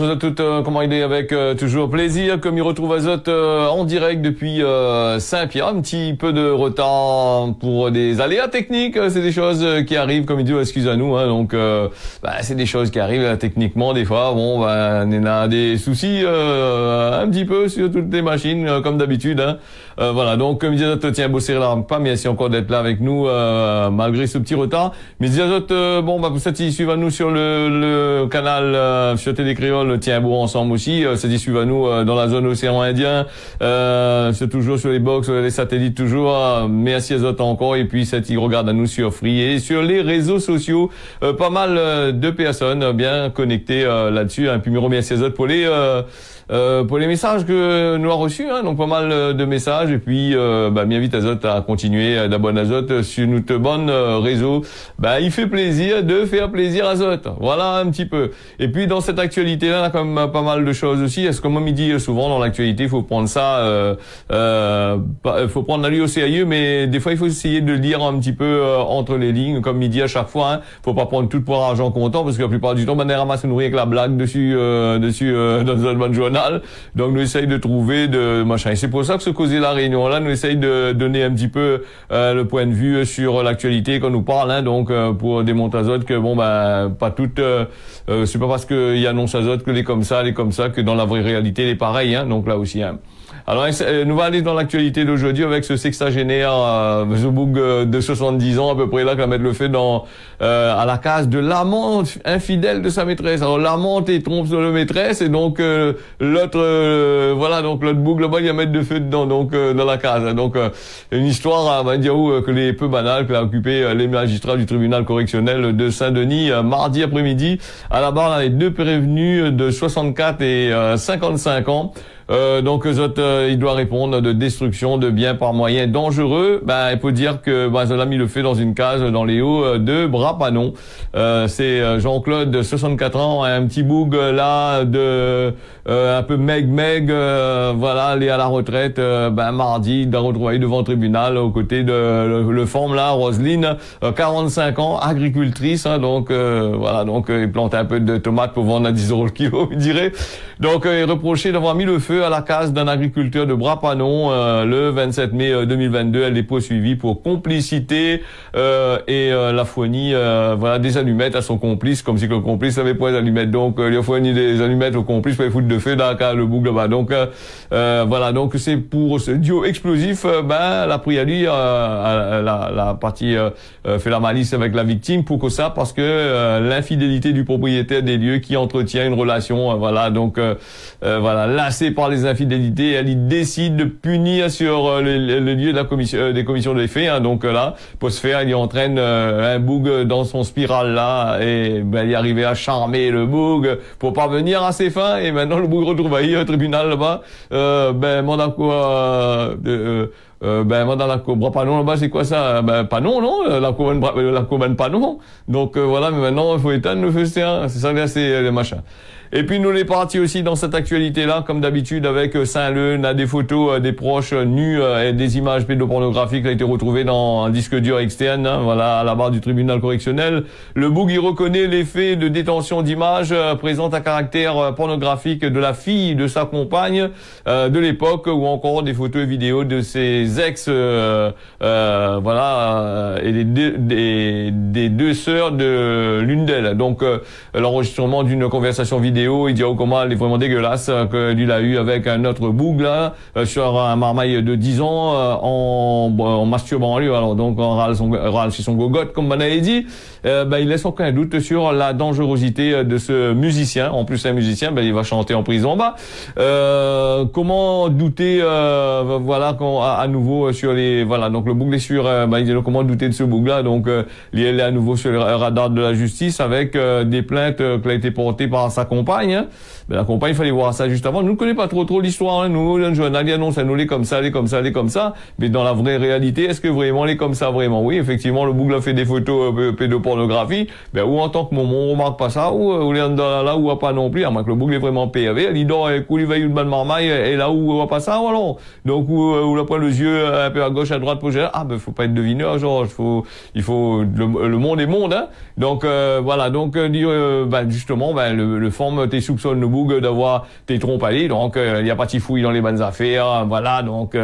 bonjour à toutes, comment il est avec toujours plaisir, comme il retrouve Azote en direct depuis Saint-Pierre, un petit peu de retard pour des aléas techniques, c'est des choses qui arrivent, comme il dit, excusez-nous, hein, donc c'est des choses qui arrivent techniquement des fois, bon, on a des soucis un petit peu sur toutes les machines, comme d'habitude, hein. Voilà, donc comme il dit Azote, tiens, bosser là, pas merci encore d'être là avec nous, malgré ce petit retard, mais il dit Azote, pour ça, ils suivent à nous sur le canal sur Télé Créole, tiens bon ensemble aussi, c'est dit suivez à nous dans la zone océan Indien, c'est toujours sur les box, les satellites toujours, merci à autres encore, et puis ils regardent à nous sur Free et sur les réseaux sociaux, pas mal de personnes bien connectées là-dessus, hein, puis merci à autres pour les messages que nous avons reçus, hein, donc pas mal de messages, et puis bien vite Azote à continuer d'abonner Azote sur notre bon réseau, il fait plaisir de faire plaisir à Azote, voilà un petit peu. Et puis dans cette actualité-là, on a quand même pas mal de choses aussi. Est-ce que comme il dit souvent dans l'actualité, il faut prendre ça, faut prendre la lui au sérieux, mais des fois il faut essayer de lire un petit peu entre les lignes, comme il dit à chaque fois. Hein, faut pas prendre tout pour argent comptant, parce que la plupart du temps, on ramasse nourrir avec la blague dessus dans un bon journal. Donc nous essayons de trouver de machin. Et c'est pour ça que ce causer la réunion-là, nous essayons de donner un petit peu le point de vue sur l'actualité qu'on nous parle. Hein, donc pour démontrer à Azote que pas toutes, c'est pas parce qu'il annonce Azote que les comme ça, que dans la vraie réalité, il est pareil, hein, donc là aussi, hein. Alors, nous va aller dans l'actualité d'aujourd'hui avec ce sexagénaire, ce bouc de 70 ans, à peu près là, qui va mettre le feu à la case de l'amante infidèle de sa maîtresse. Alors, l'amante est trompe sur le maîtresse, et donc, l'autre bouc là-bas, il va mettre le feu dedans, donc, dans la case. Donc, une histoire, que les peu banale, qui a occupé les magistrats du tribunal correctionnel de Saint-Denis, mardi après-midi. À la barre, là, les deux prévenus de 64 et 55 ans. Donc il doit répondre de destruction de biens par moyens dangereux. Il faut dire que ça l'a mis le feu dans une case dans les hauts de Bras-Panon. C'est Jean-Claude, 64 ans, un petit boug là de un peu meg, voilà, il est à la retraite. Mardi, il doit retrouver devant le tribunal aux côtés de le femme là, Roselyne, 45 ans, agricultrice. Hein, donc voilà, donc il plante un peu de tomates pour vendre à 10 € le kilo, il dirait. Donc il est reproché d'avoir mis le feu à la case d'un agriculteur de Bras-Panon le 27 mai 2022. Elle est poursuivie pour complicité et la fournie des allumettes à son complice, comme si le complice avait pas les allumettes. Donc il a fourni des allumettes au complice pour les foutre de feu dans le bouc là-bas. Donc donc c'est pour ce duo explosif, la pris à lui la partie fait la malice avec la victime pour que ça, parce que l'infidélité du propriétaire des lieux qui entretient une relation, lassé par les infidélités, elle y décide de punir sur le lieu de la commission des commissions des faits. Hein, donc là, pour se faire, il entraîne un boug dans son spirale là, et il est arrivé à charmer le boug pour parvenir à ses fins. Et maintenant le boug retrouve au tribunal là-bas. Dans la Bras-Panon là-bas, c'est quoi ça? Panon, non? La commune Panon. Donc voilà, mais maintenant il faut éteindre le feu, c'est ça, c'est le machin. Et puis nous les partis aussi dans cette actualité-là, comme d'habitude avec Saint-Leu, on a des photos des proches nus et des images pédopornographiques qui ont été retrouvées dans un disque dur externe, hein, voilà, à la barre du tribunal correctionnel. Le boug, il reconnaît les faits de détention d'images présentes à caractère pornographique de la fille de sa compagne de l'époque, ou encore des photos et vidéos de ses ex, et des deux sœurs de l'une d'elles. Donc l'enregistrement d'une conversation vidéo, il dit comment elle est vraiment dégueulasse, que lui l'a eu avec un autre boug là, sur un marmaille de 10 ans, en masturbant lui, alors donc en râle sur son gogotte, comme on avait dit. Il laisse aucun doute sur la dangerosité de ce musicien. En plus, un musicien, il va chanter en prison en bas. Comment douter, à nouveau sur les, donc le boug est sur, il dit comment douter de ce boug là. Donc il est à nouveau sur le radar de la justice avec des plaintes qui ont été portées par sa compagne. Hein. La compagne, il fallait voir ça juste avant. Nous ne connaissons pas trop l'histoire. Hein. Nous, le journal, il annonce à nous les comme ça. Mais dans la vraie réalité, est-ce que vraiment les comme ça, vraiment? Oui, effectivement, le boug a fait des photos pédopornographie. Ou en tant que on remarque pas ça, ou là où pas non plus. À moins que le boug est vraiment PAV. Il dort et il va y une bonne marmaille, et là où on voit pas ça, alors. Donc, où la pointe les yeux un peu à gauche, à droite, pour gérer. Faut pas être devineur, genre, il faut, le monde est monde, hein. Donc, voilà. Donc, justement, le forme exemple, t'es soupçonnes le boug d'avoir t'es trompé, donc il y a pas de fouille dans les bonnes affaires, voilà, donc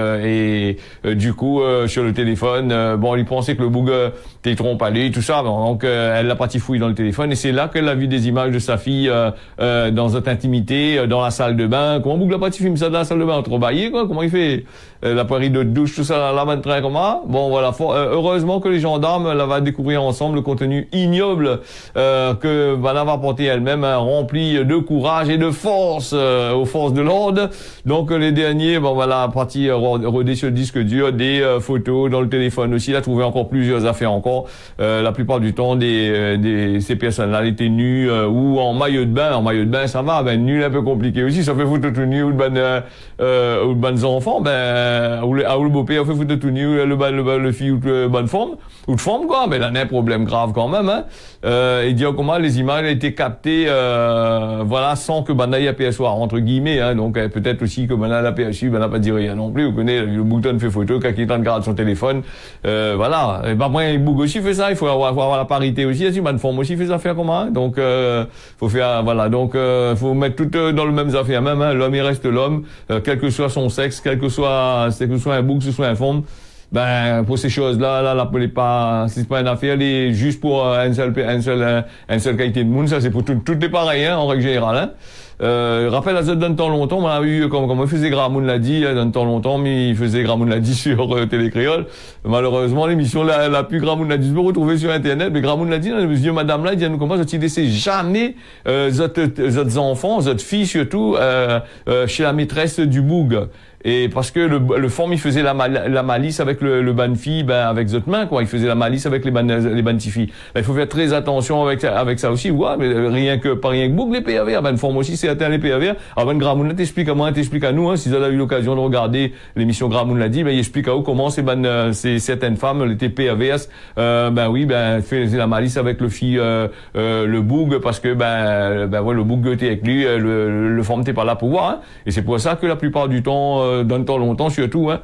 du coup sur le téléphone, bon, il pensait que le boug t'es trompé, tout ça, bon, donc elle a pas de fouille dans le téléphone et c'est là qu'elle a vu des images de sa fille dans cette intimité, dans la salle de bain. Comment boug l'a pas filme ça dans la salle de bain, trop baillé quoi, comment il fait la période de douche, tout ça, la bonne train comment. Bon voilà, heureusement que les gendarmes là va découvrir ensemble le contenu ignoble que Vanna va porter elle-même, rempli de courage et de force aux forces de l'ordre. Donc les derniers, bon voilà, parti rodé sur le disque dur, des photos dans le téléphone aussi. Il a trouvé encore plusieurs affaires encore. La plupart du temps, ces personnes-là étaient nues ou en maillot de bain. En maillot de bain, ça va, ben nu un peu compliqué aussi. Ça fait photo tout nu ou de bonnes enfants, ben ou le beau-père fait photo tout nu, le fille ou de bonne forme ou de forme quoi. Ben là, il y a un problème grave quand même. Hein. Il dit comment les images ont été captées, voilà, sans que Bana y aperçoit entre guillemets. Hein. Donc peut-être aussi que Bana l'a aperçu, Bana pas dit rien non plus. Vous connaissez, le bouton fait photo, quand il est en garde son téléphone, voilà. Et ben après, Boug aussi fait ça. Il faut avoir la parité aussi. Si bonne forme aussi fait ça faire comment. Hein. Donc faut faire voilà. Donc faut mettre tout dans le même affaire même. Hein. L'homme il reste l'homme, quel que soit son sexe, quel que soit un Boug, que ce soit un forme. Ben pour ces choses-là, c'est pas une affaire juste pour un seul qualité de monde. Ça c'est pour toutes les pareilles hein, en règle générale. Hein. Rappelle à ça dans le temps longtemps, on a eu comme il faisait Gramoun l'a dit dans le temps longtemps, mais il faisait Gramoun l'a dit sur Télécréole. Malheureusement l'émission la plus Gramoun l'a dit, je peux retrouver sur internet, mais Gramoun l'a dit, monsieur madame là, il dit nous comment je laissé jamais votre enfants, votre filles surtout chez la maîtresse du Boug. Et parce que le forme il faisait la malice avec le ban fille, ben avec votre main quoi, il faisait la malice avec les ban filles. Là, il faut faire très attention avec ça aussi. Ouais, mais pas rien que Boug les PAV, ben forme aussi c'est atteint les PAV. Alors ben Gramoun t'explique à moi, t'explique à nous hein, si vous avez eu l'occasion de regarder l'émission Gramoun l'a dit, ben il explique à vous comment ces certaines femmes les PAVS ben oui, ben faisait la malice avec le fille le Boug parce que ben ouais, le Boug était avec lui, le forme t'es pas là pour voir hein. Et c'est pour ça que la plupart du temps dans le temps longtemps surtout hein,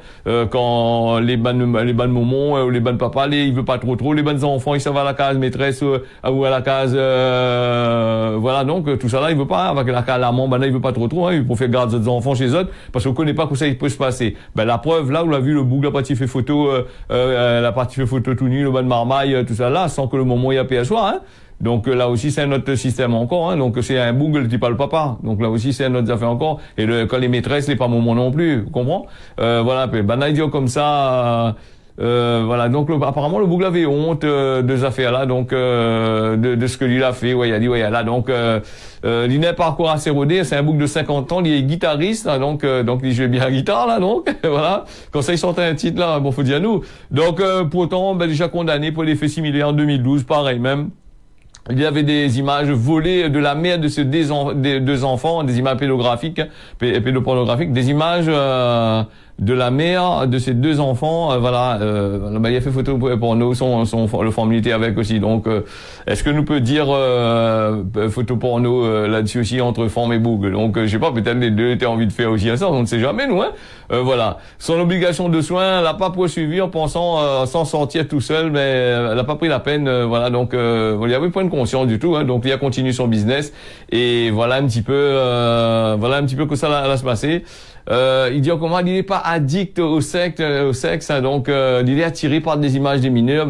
quand les bonnes moments ou les bonnes papas il veut pas trop les bonnes enfants ils s'en vont à la case maîtresse ou à la case voilà donc tout ça là il veut pas avec la maman ben là il veut pas trop hein, il faut faire garder ses enfants chez eux parce qu'on connaît pas où ça peut se passer. Ben la preuve là où l'a vu le Boug la partie fait photo tout nu le bon marmaille tout ça là sans que le moment y a PSOA hein. Donc là aussi c'est un autre système encore hein. Donc c'est un Boug le type pas le papa. Donc là aussi c'est un autre affaire encore et quand les maîtresses les pas moment non plus, vous comprenez voilà ben idiot comme ça voilà donc apparemment le Boug avait honte de ces affaires là donc de ce que lui a fait ouais il a dit ouais là donc il n'a pas parcours assez rodé, c'est un Boug de 50 ans, il est guitariste hein, donc il joue bien la guitare là donc voilà quand ça il sortait un titre là bon faut dire nous donc pourtant ben déjà condamné pour des faits similaires en 2012 pareil même. Il y avait des images volées de la mère de ces deux enfants, des images pédopornographiques, des images de la mère de ces deux enfants, voilà, il a fait photo porno, le forme militaire avec aussi. Donc, est-ce que nous peut dire photo porno là-dessus aussi entre forme et Boug? Donc, je sais pas, peut-être les deux étaient envie de faire aussi ça, on ne sait jamais, nous, hein. Voilà. Son obligation de soins, elle n'a pas poursuivi en pensant s'en sortir tout seul, mais elle n'a pas pris la peine, voilà. Donc, il n'y avait pas de conscience du tout, hein. Donc, il a continué son business et voilà un petit peu que ça va se passer. Il dit comment il n'est pas addict au sexe hein, donc il est attiré par des images des mineurs,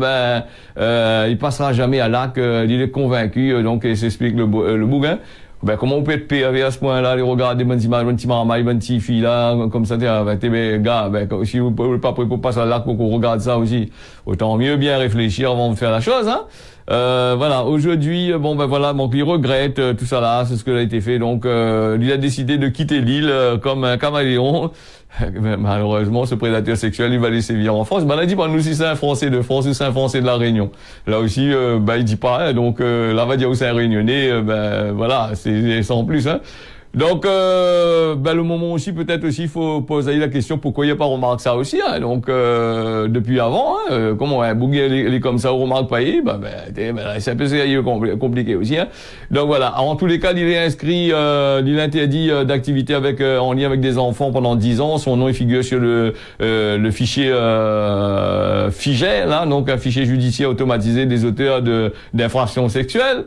il passera jamais à l'acte, il est convaincu, donc il s'explique le Boug hein. Ben comment on peut être PAV à ce point-là, les regarder des bonnes images, bonnes petits marmailles, bonnes petites filles là, comme ça, t'es gars, si vous pouvez pas passer à l'acte pour qu'on regarde ça aussi, autant mieux bien réfléchir avant de faire la chose, hein. Voilà, aujourd'hui, voilà, donc il regrette tout ça là, c'est ce que a été fait, donc il a décidé de quitter l'île comme un caméléon. Malheureusement, ce prédateur sexuel, il va aller sévir en France. Ben, là, il dit pas nous si c'est un Français de France ou c'est un Français de la Réunion. Là aussi, il dit pas, hein, donc là, va dire où c'est un Réunionnais, voilà, c'est sans plus, hein. Donc, le moment aussi, peut-être aussi, il faut poser la question pourquoi il n'y a pas remarqué ça aussi, hein. Donc, depuis avant, hein, comment un Boug il est comme ça, on remarque pas, c'est un peu compliqué aussi, hein. Donc voilà. En tous les cas, il est inscrit, il est interdit d'activité en lien avec des enfants pendant 10 ans. Son nom est figure sur le fichier FIGER, là, donc un fichier judiciaire automatisé des auteurs d'infractions sexuelles.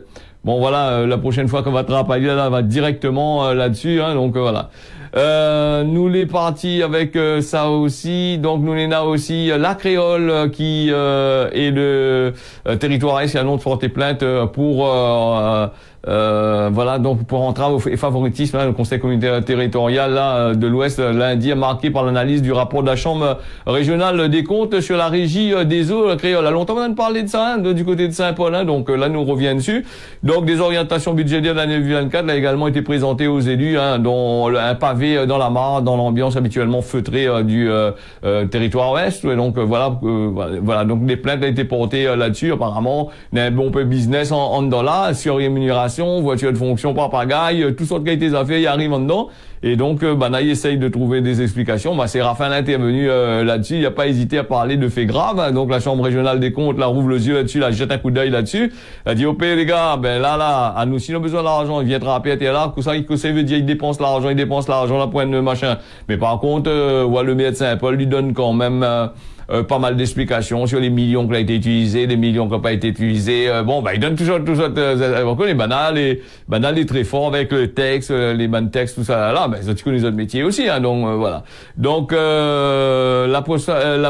Bon voilà, la prochaine fois qu'on va travailler là, on va directement là-dessus, hein, donc voilà. Nous les partis avec ça aussi, donc nous les a aussi la créole qui est le territoire est annonce porter plainte pour voilà, donc pour entrave au favoritisme, hein, le Conseil communautaire territorial là, de l'Ouest lundi marqué par l'analyse du rapport de la Chambre régionale des comptes sur la régie des eaux créoles. À longtemps on a parlé de ça, hein, du côté de Saint-Paul, hein, donc là nous revient dessus. Donc des orientations budgétaires de l'année 2024 a également été présentées aux élus, hein, dont un pavé dans la mare, dans l'ambiance habituellement feutrée du territoire Ouest. Et donc voilà, donc des plaintes ont été portées là-dessus. Apparemment, il y a un bon peu de business en dollars sur rémunération, voiture de fonction par pagaille, toutes sortes de qualités d'affaires y arrivent en dedans. Et donc, il essaye de trouver des explications. C'est Raphaël intervenu là-dessus. Il n'a pas hésité à parler de faits graves. Hein. Donc, la Chambre régionale des comptes, là, rouvre les yeux là-dessus, là, jette un coup d'œil là-dessus. Elle dit, OK, les gars, à nous, s'ils ont besoin d'argent, ils viennent rapper, t'es là, que ça veut dire, ils dépensent l'argent, là, pour un machin. Mais par contre, le maire de Saint-Paul lui donne quand même, pas mal d'explications sur les millions qui ont été utilisés, les millions qui n'ont pas été utilisés. Il donne toujours, les banales, les très forts avec le texte, les bandes textes, tout ça là. Tu connais les autres métiers aussi, hein, donc voilà. Donc la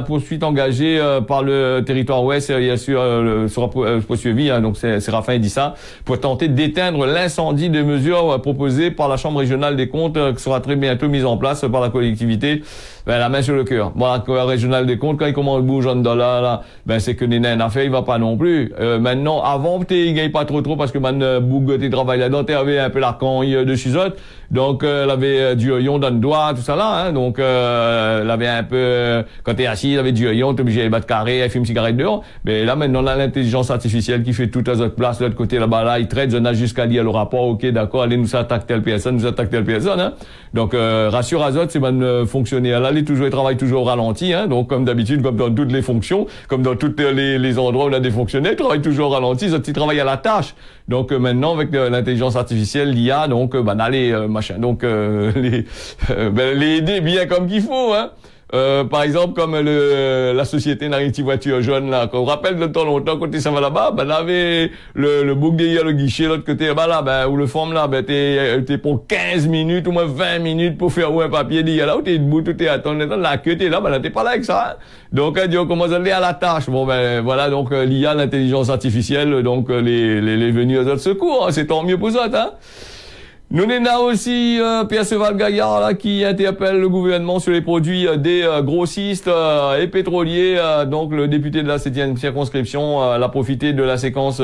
poursuite engagée par le territoire Ouest, bien sûr, sera poursuivie. Hein, donc c'est Raphaël dit ça pour tenter d'éteindre l'incendie des mesures proposées par la Chambre régionale des comptes, qui sera très bientôt mise en place par la collectivité. La main sur le cœur. La régionale des comptes, quand il commence à bouger en dollars, là, c'est que les nains affaires, il va pas non plus. Maintenant, avant, il gagne pas trop parce que Boug, t'es travaillé là-dedans, t'avais un peu l'arcan de Chuzot. Donc, elle avait du oignon dans le doigt, tout ça là, hein. Donc, elle avait un peu, quand t'es assis, elle avait du oignon, t'es obligé de battre carré, elle fume cigarette dehors. Mais là, maintenant, on a l'intelligence artificielle qui fait toute à notre place, de l'autre côté, là-bas, là, il traite, on a jusqu'à lire le rapport, OK, d'accord, allez, nous attaque telle personne, hein. Donc, rassure Azot, c'est fonctionner. Là, il travaille toujours au ralenti, hein. Donc, comme d'habitude, comme dans toutes les fonctions, comme dans tous les endroits où on a des fonctionnaires, il travaille toujours au ralenti, ils travaillent à la tâche. Donc, maintenant, avec l'intelligence artificielle, l'IA, donc, allez, machin. Donc, les aider bien comme qu'il faut, hein. Par exemple, comme la société n'a une petite voiture jaune, là, qu'on rappelle de temps longtemps, quand ça va là-bas, là avait le bouc derrière le guichet, l'autre côté, où le forme là, t'es pour 15 minutes, ou moins 20 minutes pour faire un papier, là, où t'es debout, tout est attendant, la queue, t'es là, là, t'es pas là avec ça, hein. Donc, on commence à aller à la tâche. Bon, voilà, donc, l'IA, l'intelligence artificielle, donc, les venus aux autres secours, hein, c'est tant mieux pour ça, hein. Nous avons aussi Pierre Seval-Gaillard là qui interpelle le gouvernement sur les produits des grossistes et pétroliers. Donc le député de la 7e circonscription a profité de la séance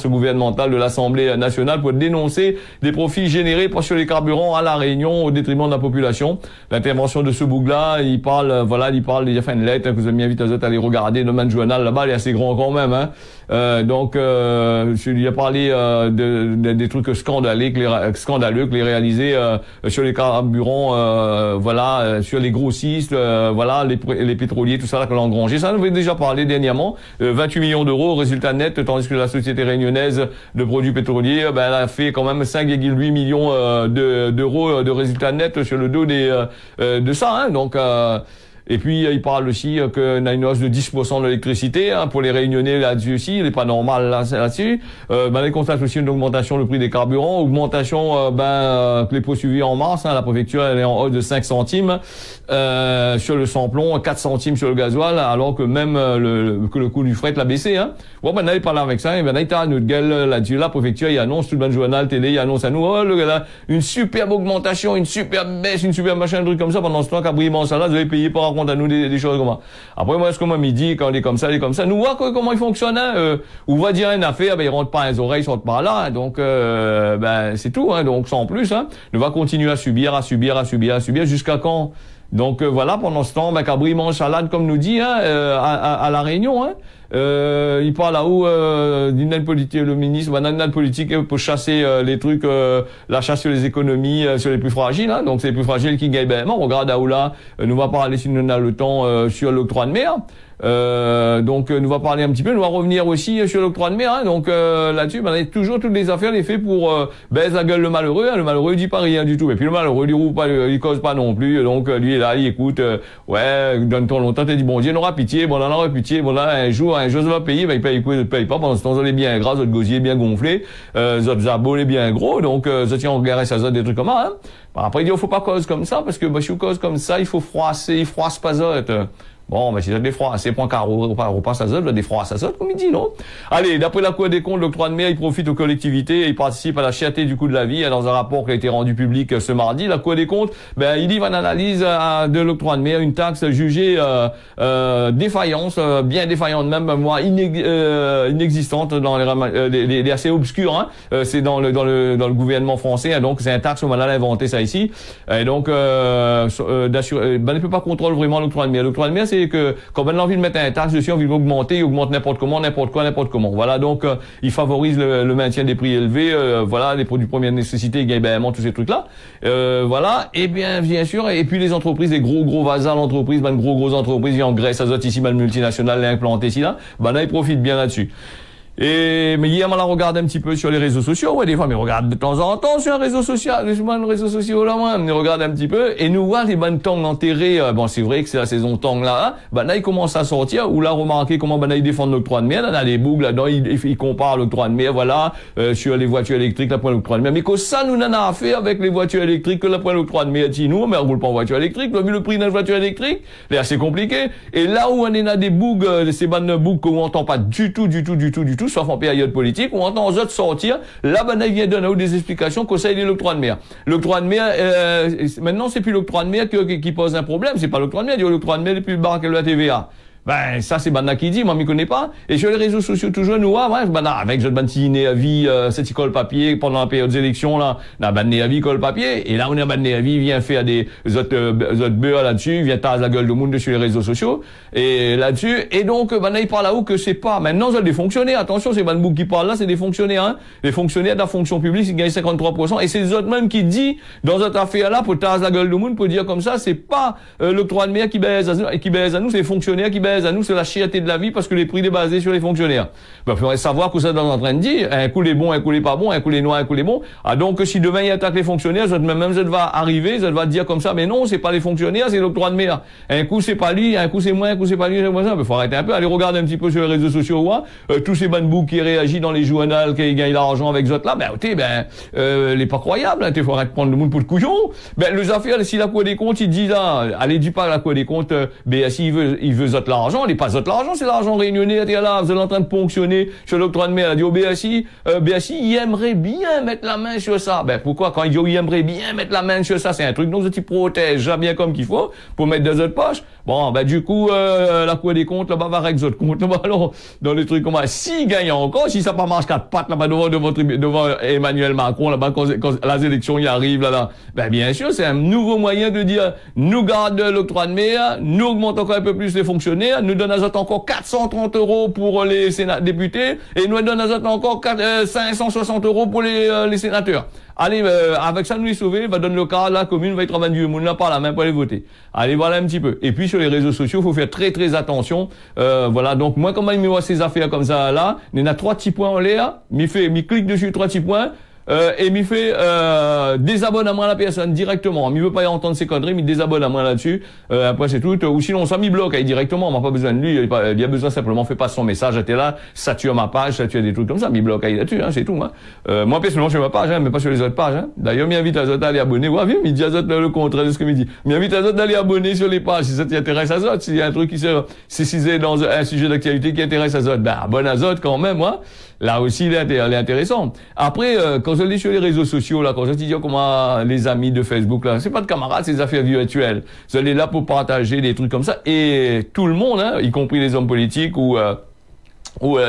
gouvernementale de l'Assemblée nationale pour dénoncer des profits générés sur les carburants à La Réunion au détriment de la population. L'intervention de ce bougla, il parle, il a fait une lettre, que vous avez mis invité aux autres à aller regarder le Man Journal là-bas, il est assez grand quand même, hein. Donc je lui ai parlé des trucs scandaleux que les réalisés sur les carburants, sur les grossistes, les pétroliers, tout ça là que l'on a engrangé. Ça, on avait déjà parlé dernièrement. 28 millions d'euros résultat net, tandis que la société réunionnaise de produits pétroliers, elle a fait quand même 5,8 millions d'euros de résultat net sur le dos de ça, hein. Donc et puis, il parle aussi qu'on a une hausse de 10% de l'électricité, hein, pour les Réunionnais là-dessus aussi. Il n'est pas normal là-dessus. Il constate aussi une augmentation du prix des carburants, augmentation que les poursuivis en mars. Hein, la préfecture elle est en hausse de 5 centimes sur le samplon, 4 centimes sur le gasoil, alors que même que le coût du fret l'a baissé. Hein. Bon, maintenant il parle avec ça, et maintenant il a notre gueule là-dessus. La préfecture il annonce tout le journal télé, il annonce à nous, une superbe augmentation, une superbe baisse, une superbe machin, un truc comme ça. Pendant ce temps, qu'abriement ça là, vous avez payé pour raconter à nous des choses comme ça. Après moi, est-ce que moi midi quand on est comme ça, nous voit comment il fonctionne. Hein, on va dire une affaire, il rentre pas les oreilles, il rentre par là. Hein, donc c'est tout. Hein, donc sans plus. Hein, on va continuer à subir jusqu'à quand? Donc voilà, pendant ce temps, Cabri mange salade comme nous dit, hein, à La Réunion. Hein. Il parle là-haut d'une aide politique, le ministre, d'une aide politique pour chasser les trucs, la chasse sur les économies, sur les plus fragiles. Hein. Donc c'est les plus fragiles qui gagnent. On regarde là, nous va parler si nous avons le temps sur l'octroi de mer. Donc nous va parler un petit peu, nous va revenir aussi sur l'octroi de mer. Hein. Donc là-dessus, ben, toujours toutes les affaires les fait pour baisse la gueule le malheureux. Hein. Le malheureux il dit pas rien du tout. Et puis le malheureux il roule pas, il cause pas non plus. Donc lui là, il écoute. Ouais, donne-toi longtemps. T'as dit bon Dieu n'aura pitié. Bon là on aura pitié. Bon là un jour ça va payer. Ben il paye pas. Pendant ce temps, ça est bien gras, votre gosier bien gonflé, votre zabot est bien gros. Donc ça tient en regard ça des trucs comme ça. Hein. Bon, après il dit faut pas cause comme ça parce que bah, si on cause comme ça, il faut froisser, il froisse pas ça. Bon, mais si ça des froids, c'est point carreau, repasse à ça, des froids à ça, comme il dit, non? Allez, d'après la Cour des comptes, l'octroi de mer, il profite aux collectivités et il participe à la cherté du coût de la vie. Dans un rapport qui a été rendu public ce mardi, la Cour des comptes, ben, il livre une analyse de l'octroi de mer, une taxe jugée, défaillante, bien défaillante même, moi, inexistante dans les assez obscures, hein. C'est dans le gouvernement français, hein, donc c'est un taxe, on va l'inventer ça ici. Et donc, d'assurer, ben, ne peut pas contrôler vraiment l'octroi de mer. L'octroi de mer, c'est que quand on a envie de mettre un taxe dessus, on veut l'augmenter, il augmente n'importe comment, n'importe quoi, n'importe comment. Voilà, donc il favorise le maintien des prix élevés, voilà, les produits de première nécessité, également tous ces trucs-là. Voilà, et bien sûr, et puis les entreprises, les gros vasals entreprises, ben gros entreprises, il y a en Grèce, Azote ici, ben multinationales, implanté ici là, ben là ils profitent bien là-dessus. Mais hier, on la regarde un petit peu sur les réseaux sociaux. Ouais, des fois, mais regarde de temps en temps sur un réseau social, les réseaux sociaux là, moi, on regarde un petit peu et nous voit les bonnes tongs enterrés. Bon, c'est vrai que c'est la saison tong là. Hein. Ben là, ils commencent à sortir. Ou là, remarquez comment ben là ils défendent l'octroi de mer. Là, les bougs là-dedans, ils comparent l'octroi de mer, voilà, sur les voitures électriques, là pour l'octroi de mer. Mais que ça, nous n'en a fait avec les voitures électriques que là pour l'octroi de mer. Si nous, mais on roule pas en voiture électrique. Vu le prix d'une voiture électrique, c'est assez compliqué. Et là où on est là des bougs, ces bonnes bougs qu'on entend pas du tout, sauf en période politique, on entend aux autres sortir, là, ben, il vient donner des explications qu'au ça, il est l'octroi de mer. L'octroi de mer, maintenant, c'est plus l'octroi de mer qui pose un problème, c'est pas l'octroi de mer, l'octroi de mer est plus bas que la TVA. Ben, ça, c'est Banda qui dit, moi, m'y connais pas. Et sur les réseaux sociaux, toujours, nous, ouais, Banda, avec, je banné à vie, cette école papier, pendant la période d'élection, là, on banné à vie, école papier. Et là, on a banné à vie, vient faire des autres beurre là-dessus, vient taser la gueule de monde sur les réseaux sociaux. Et là-dessus. Et donc, Banda, il parle là-haut que c'est pas, maintenant, c'est des fonctionnaires. Attention, c'est Banbouk qui parle là, c'est des fonctionnaires, hein. Les fonctionnaires de la fonction publique, ils gagnent 53%. Et c'est les autres même qui dit, dans cette affaire-là, pour taser la gueule de monde, pour dire comme ça, c'est pas, l'octroi de mer qui baise à nous, c'est les fonctionnaires qui baisent à nous, c'est la chiateté de la vie parce que les prix sont basés sur les fonctionnaires. Ben, il faudrait savoir que ça est en train de dire. Un coup les bons, un coup les pas bons, un coup les noirs, un coup les bons. Ah, donc, si demain il attaque les fonctionnaires, même ça va arriver, ça va dire comme ça, mais non, c'est pas les fonctionnaires, c'est l'octroi de mer. Un coup c'est pas lui, un coup c'est moi, un coup c'est pas lui, c'est moi ça. Ben, faut arrêter un peu, aller regarder un petit peu sur les réseaux sociaux, ouais. Tous ces banbous qui réagissent dans les journaux, qui gagnent l'argent avec eux là, ben, écoutez, les pas croyables, hein, faut arrêter de prendre le monde pour le couillon. Ben, les affaires, si la Cour des comptes, il dit là, allez, dis pas la Cour des comptes, si il veut l'argent, il n'est pas l'argent, c'est l'argent réunionnais, là, vous êtes en train de ponctionner sur l'octroi de mer. Il dit au BSI, il aimerait bien mettre la main sur ça. Ben, pourquoi? Quand il dit, il aimerait bien mettre la main sur ça, c'est un truc dont tu protèges bien comme qu'il faut, pour mettre dans autres poches. Bon, ben, du coup, la Cour des comptes, là-bas, va avec d'autres comptes, là-bas, alors, dans les trucs comme ça, s'il gagne encore, si ça pas marche quatre pattes, là-bas, devant Emmanuel Macron, là-bas, quand les élections y arrivent, là, ben, bien sûr, c'est un nouveau moyen de dire, nous garde l'octroi de mer, nous augmente encore un peu plus les fonctionnaires, nous donne encore 430 € pour les députés et nous donne encore 560 € pour les sénateurs. Allez, avec ça, nous les sauver, va donner le cas, la commune va être en du monde, n'a pas la main pour aller voter. Allez, voilà un petit peu. Et puis, sur les réseaux sociaux, il faut faire très, très attention. Voilà. Donc, moi, comment il me voit ces affaires comme ça, là, il y en a 3 petits points en l'air, il clique dessus 3 petits points, et m'y fait désabonne à moi la personne directement. Il veut pas y entendre ses conneries, mais désabonne à moi là-dessus. Après c'est tout. Ou sinon ça m'y bloque directement. On n'a pas besoin de lui. Il a besoin simplement fait pas son message. T'es là, ça tue ma page, ça tue des trucs comme ça. M'y bloque là-dessus. Hein, c'est tout. Hein. Moi personnellement sur ma page, hein, mais pas sur les autres pages. Hein. D'ailleurs, m'invite à Zot à aller abonner. Ouais, viens, il dit à Zot le contraire de ce que me dit. M'invite à Zot d'aller abonner sur les pages si ça t'intéresse à Zot. S'il y a un truc qui si c'est dans un sujet d'actualité qui intéresse à Zot, ben abonne à Zot quand même. Moi, là aussi, il est intéressant. Après, quand je lis sur les réseaux sociaux, là, quand je dis comment les amis de Facebook, là, c'est pas de camarades, c'est des affaires virtuelles. Vous allez là pour partager des trucs comme ça. Et tout le monde, hein, y compris les hommes politiques ou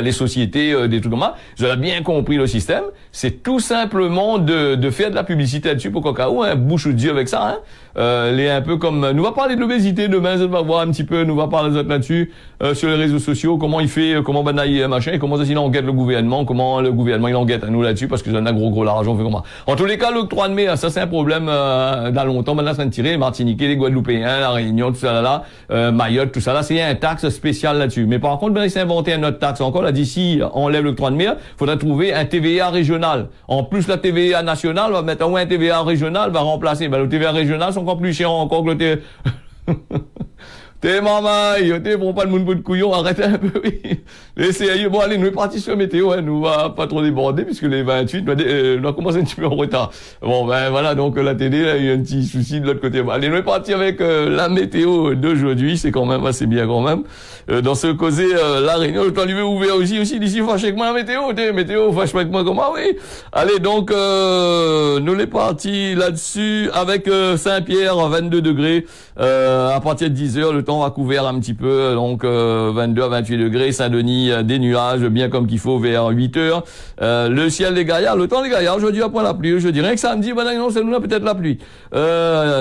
les sociétés, des trucs comme ça, vous avez bien compris le système. C'est tout simplement de faire de la publicité là-dessus pour qu'au cas où, hein, bouche ou Dieu avec ça, hein. les un peu comme, nous va parler de l'obésité demain, on va voir un petit peu, nous va parler là-dessus, sur les réseaux sociaux, comment il fait, comment banailler machin, et comment ça, il enquête le gouvernement, comment le gouvernement, il enquête à nous là-dessus, parce que j'en ai gros l'argent, on fait comment. En tous les cas, l'octroi de mer, ça, c'est un problème, dans longtemps, maintenant, ça va tirer, les Martiniquais, les Guadeloupéens, la Réunion, tout ça là, Mayotte, tout ça là, c'est un taxe spécial là-dessus. Mais par contre, ben, il s'est inventé une autre taxe encore, là, d'ici, on enlève l'octroi de mer, faudra trouver un TVA régional. En plus, la TVA nationale va mettre un TVA régional, va remplacer, ben, le TVA régional, c'est encore plus cher encore que le TVA. T'es maman, t'es pour pas le monde de couillon, arrêtez un peu, oui. Laissez, bon, allez, nous est partis sur la météo, hein, nous va pas trop déborder, puisque les 28, on a commencé un petit peu en retard. Bon, ben, voilà, donc, la télé, là, il y a un petit souci de l'autre côté. Bon, allez, nous est partis avec, la météo d'aujourd'hui, c'est quand même assez bien, quand même. Dans ce causé, la Réunion, le temps lui veut ouvert aussi, d'ici, fâche avec moi la météo, fâche avec moi, comment, oui. Allez, donc, nous les partis là-dessus, avec, Saint-Pierre, 22 degrés, à partir de 10 heures, le temps va couvert un petit peu, donc 22 à 28 degrés, Saint-Denis, des nuages, bien comme qu'il faut, vers 8 heures. Le ciel des Gaillards, le temps des Gaillards, jeudi après la pluie, je dirais que samedi, ben non, c'est nous là peut-être la pluie.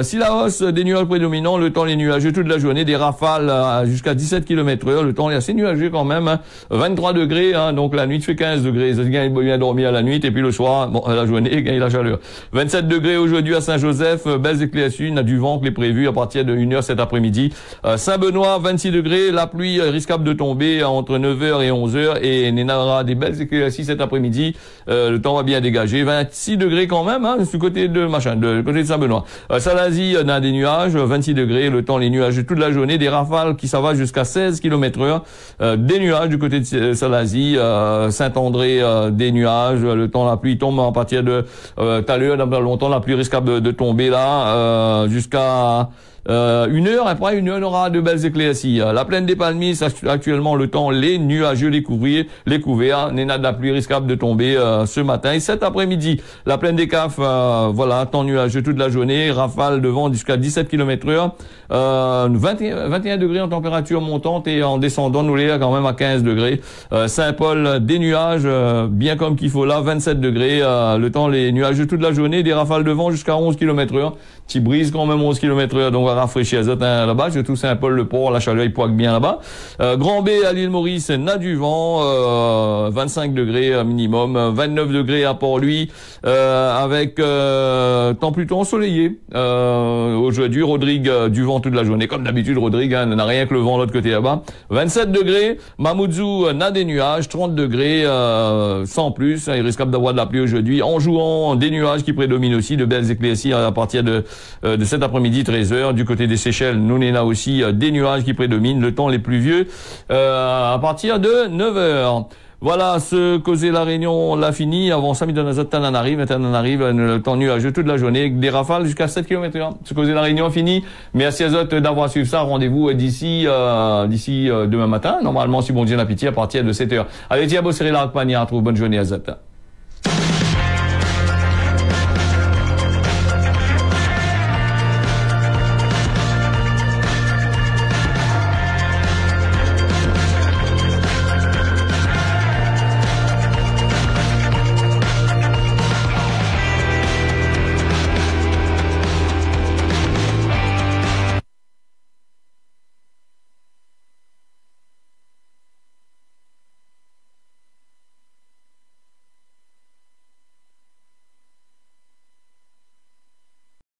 Si la hausse des nuages prédominants, le temps les nuageux toute la journée, des rafales jusqu'à 17 km/h, le temps est assez nuageux quand même, hein. 23 degrés, hein, donc la nuit il fait 15 degrés, ça gagne bien dormir à la nuit, et puis le soir, bon, la journée, il gagne la chaleur. 27 degrés aujourd'hui à Saint-Joseph, belles éclaircies, il y a du vent qui est prévu à partir de 1h cet après-midi. Saint-Benoît, 26 degrés, la pluie risquable de tomber entre 9h et 11h, et il y aura des belles éclaircies cet après-midi, le temps va bien dégager, 26 degrés quand même, hein, du côté de côté de Saint-Benoît. Salazie, on a des nuages, 26 degrés, le temps les nuages toute la journée, des rafales qui ça va jusqu'à 16 km/h, des nuages du côté de Salazie, Saint-André, des nuages, le temps la pluie tombe à partir de tout à l'heure, dans longtemps la pluie risquable de tomber là, jusqu'à 1h, après 1h, on aura de belles éclaircies. La plaine des Palmiers, actuellement, le temps, les nuageux, les couverts, Néna de la pluie risquable de tomber ce matin. Et cet après-midi, la plaine des Cafs, voilà, temps nuageux toute la journée, rafale de vent jusqu'à 17 km/h, 21 degrés en température montante, et en descendant, nous l'est quand même à 15 degrés. Saint-Paul, des nuages, bien comme qu'il faut là, 27 degrés, le temps, les nuageux toute la journée, des rafales de vent jusqu'à 11 km/h, petit brise quand même 11 km/h, donc on va rafraîchir là-bas, je tout Saint-Paul-le-Port, la chaleur il poique bien là-bas. Grand B à l'île Maurice, n'a du vent, 25 degrés minimum, 29 degrés à Port-Louis, avec temps plutôt ensoleillé. Aujourd'hui, Rodrigue, du vent toute la journée, comme d'habitude Rodrigue, hein, n'a rien que le vent de l'autre côté là-bas. 27 degrés, Mamoudzou n'a des nuages, 30 degrés sans plus, il risque d'avoir de la pluie aujourd'hui, en jouant des nuages qui prédominent aussi, de belles éclaircies à partir de cet après-midi 13h. Du côté des Seychelles, nous on a aussi des nuages qui prédominent, le temps les pluvieux à partir de 9h. Voilà, ce causer la Réunion, on l'a fini. Avant ça, arrive, le temps nuageux toute la journée, avec des rafales jusqu'à 7 km/h. Ce causer la Réunion fini. Merci à Zot d'avoir suivi ça. Rendez-vous d'ici demain matin. Normalement, si bon Dieu n'a pitié, à partir de 7h. Allez, tiens, beau serrer la panière. Bonne journée à Zot.